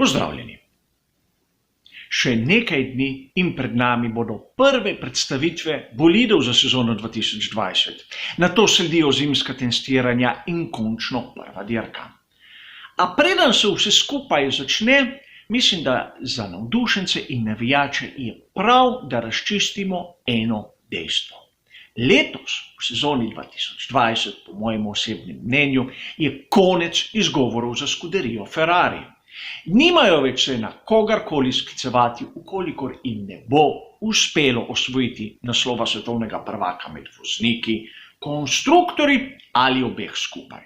Pozdravljeni! Še nekaj dni in pred nami bodo prve predstavitve bolidov za sezono 2020. Nato sledijo zimska testiranja in končno prva dirka. A preden se vse skupaj začne, mislim, da za navdušence in navijače je prav, da razčistimo eno dejstvo. Letos, v sezoni 2020, po mojem osebnem mnenju, je konec izgovorov za skuderijo Ferrari. Nimajo več se na kogarkoli sklicevati, ukolikor jim ne bo uspelo osvojiti naslova svetovnega prvaka med vozniki, konstruktorji ali obeh skupaj.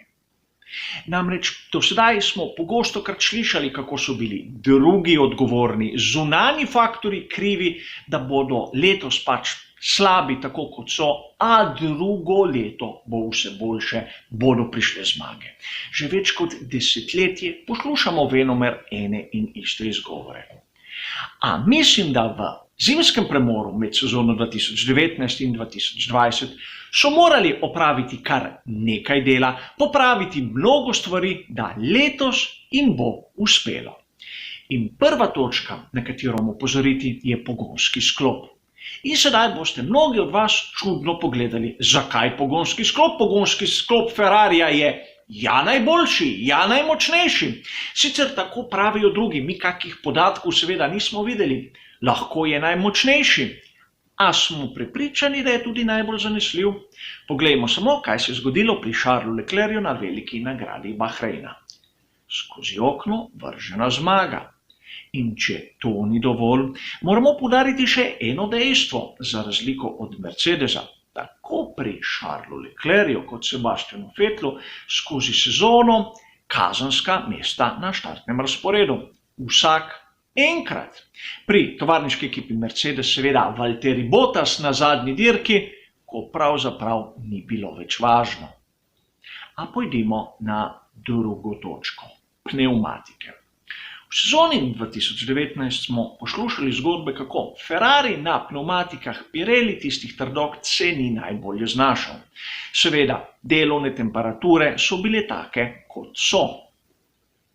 Namreč do sedaj smo pogostokrat slišali, kako so bili drugi odgovorni, zunanji faktorji krivi, da bodo letos pač slabi tako kot so, a drugo leto bo vse boljše, bodo prišle zmage. Že več kot desetletje poslušamo venomer ene in iste izgovore. A mislim, da v zimskem premoru med sezono 2019 in 2020 so morali opraviti kar nekaj dela, popraviti mnogo stvari, da letos jim bo uspelo. In prva točka, na katero moramo opozoriti, je pogonski sklop. In sedaj boste mnogi od vas čudno pogledali, zakaj pogonski sklop? Pogonski sklop Ferrarija je ja najboljši, ja najmočnejši. Sicer tako pravijo drugi, mi kakih podatkov seveda nismo videli. Lahko je najmočnejši. A smo prepričani, da je tudi najbolj zanesljiv? Poglejmo samo, kaj se je zgodilo pri Charlesu Leclercu na veliki nagradi Bahreina. Skozi okno vržena zmaga. In če to ni dovolj, moramo poudariti še eno dejstvo, za razliko od Mercedesa. Tako pri Charlesu Leclercu kot Sebastianu Vettelu skozi sezono kazenska mesta na štartnem razporedu. Vsak enkrat. Pri tovarniški ekipi Mercedes seveda Valtteri Bottas na zadnji dirki, ko pravzaprav ni bilo več važno. A pojdimo na drugo točko, pnevmatike. V sezoni 2019 smo poslušali zgodbe, kako Ferrari na pnevmatikah Pirelli tistih trdog se ni najbolje znašel. Seveda, delovne temperature so bile take, kot so.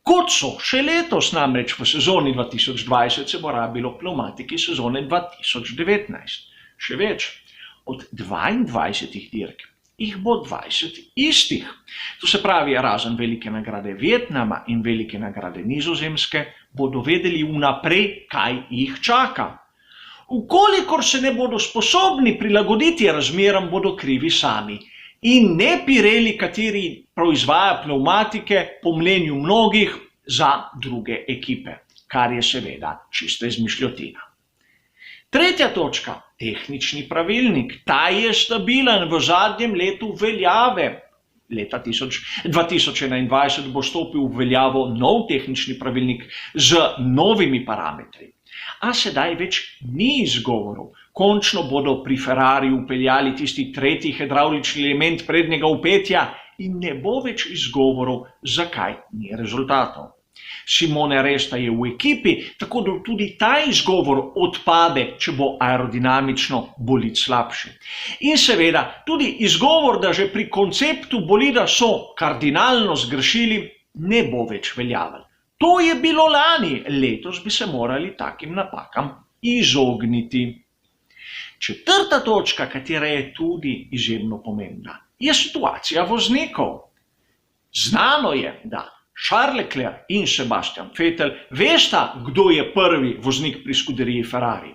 Kot so, še letos namreč v sezoni 2020 se bo rabilo pnevmatiki sezone 2019. Še več, od 22 dirk jih bo 20 istih. To se pravi, razen velike nagrade Vietnama in velike nagrade Nizozemske, bodo vedeli vnaprej, kaj jih čaka. Ukolikor se ne bodo sposobni prilagoditi razmeram, bodo krivi sami. In ne Pirelli, kateri proizvaja pnevmatike, po mnenju mnogih, za druge ekipe, kar je seveda čista izmišljotina. Tretja točka, tehnični pravilnik. Ta je stabilen v zadnjem letu veljave. Leta 2021 bo stopil v veljavo nov tehnični pravilnik z novimi parametri. A sedaj več ni izgovorov. Končno bodo pri Ferrariju vpeljali tisti tretji hidravlični element prednjega vpetja in ne bo več izgovorov, zakaj ni rezultatov. Simone Resta je v ekipi, tako da tudi ta izgovor odpade, če bo aerodinamično bolid slabši. In seveda tudi izgovor, da že pri konceptu bolida so kardinalno zgrešili, ne bo več veljaven. To je bilo lani, letos bi se morali takim napakam izogniti. Četrta točka, katera je tudi izjemno pomembna, je situacija voznikov. Znano je, da Charles Leclerc in Sebastian Vettel vesta, kdo je prvi voznik pri skuderiji Ferrari.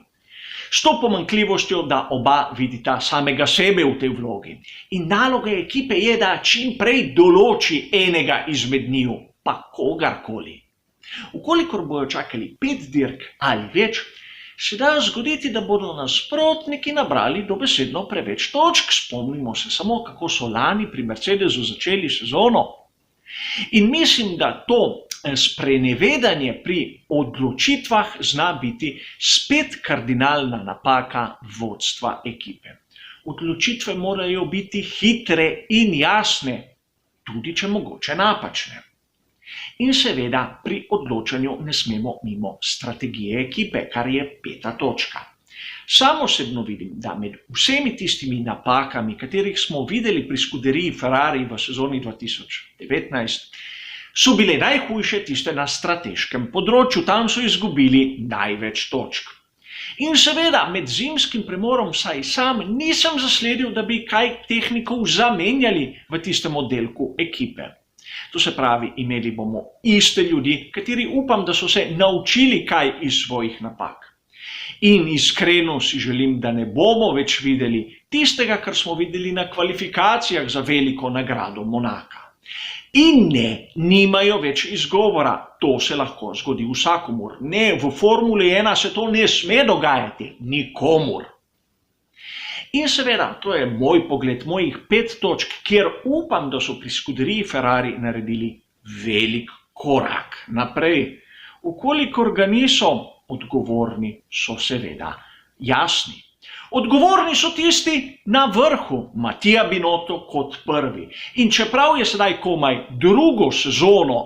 S to pomanjkljivostjo, da oba vidita samega sebe v tej vlogi. In naloga ekipe je, da čim prej določi enega izmed njiju, pa kogarkoli. Ukolikor bojo čakali 5 dirk ali več, se da zgoditi, da bodo nasprotniki nabrali dobesedno preveč točk. Spomnimo se samo, kako so lani pri Mercedesu začeli sezono. In mislim, da to sprenevedanje pri odločitvah zna biti spet kardinalna napaka vodstva ekipe. Odločitve morajo biti hitre in jasne, tudi če mogoče napačne. In seveda pri odločanju ne smemo mimo strategije ekipe, kar je 5. točka. Sam osebno vidim, da med vsemi tistimi napakami, katerih smo videli pri skuderiji Ferrari v sezoni 2019, so bile najhujše tiste na strateškem področju, tam so izgubili največ točk. In seveda, med zimskim premorom vsaj sam nisem zasledil, da bi kaj tehnikov zamenjali v tistem oddelku ekipe. To se pravi, imeli bomo iste ljudi, kateri upam, da so se naučili kaj iz svojih napak. In iskreno si želim, da ne bomo več videli tistega, kar smo videli na kvalifikacijah za veliko nagrado Monaka. In ne, nimajo več izgovora, to se lahko zgodi vsakomur. Ne, v Formuli 1 se to ne sme dogajati, nikomur. In seveda, to je moj pogled, mojih 5 točk, kjer upam, da so pri skuderiji Ferrari naredili velik korak naprej. Ukolikor ga niso, odgovorni so seveda jasni. Odgovorni so tisti na vrhu, Mattia Binotto kot prvi. In čeprav je sedaj komaj drugo sezono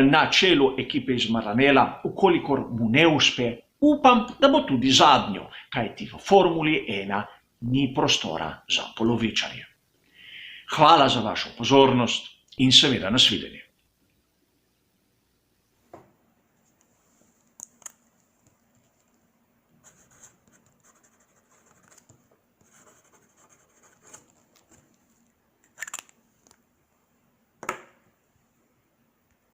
na čelu ekipe iz Maranella, ukolikor mu ne uspe, upam, da bo tudi zadnjo, kajti v Formuli 1 ni prostora za polovičarje. Hvala za vašo pozornost in seveda nasvidenje.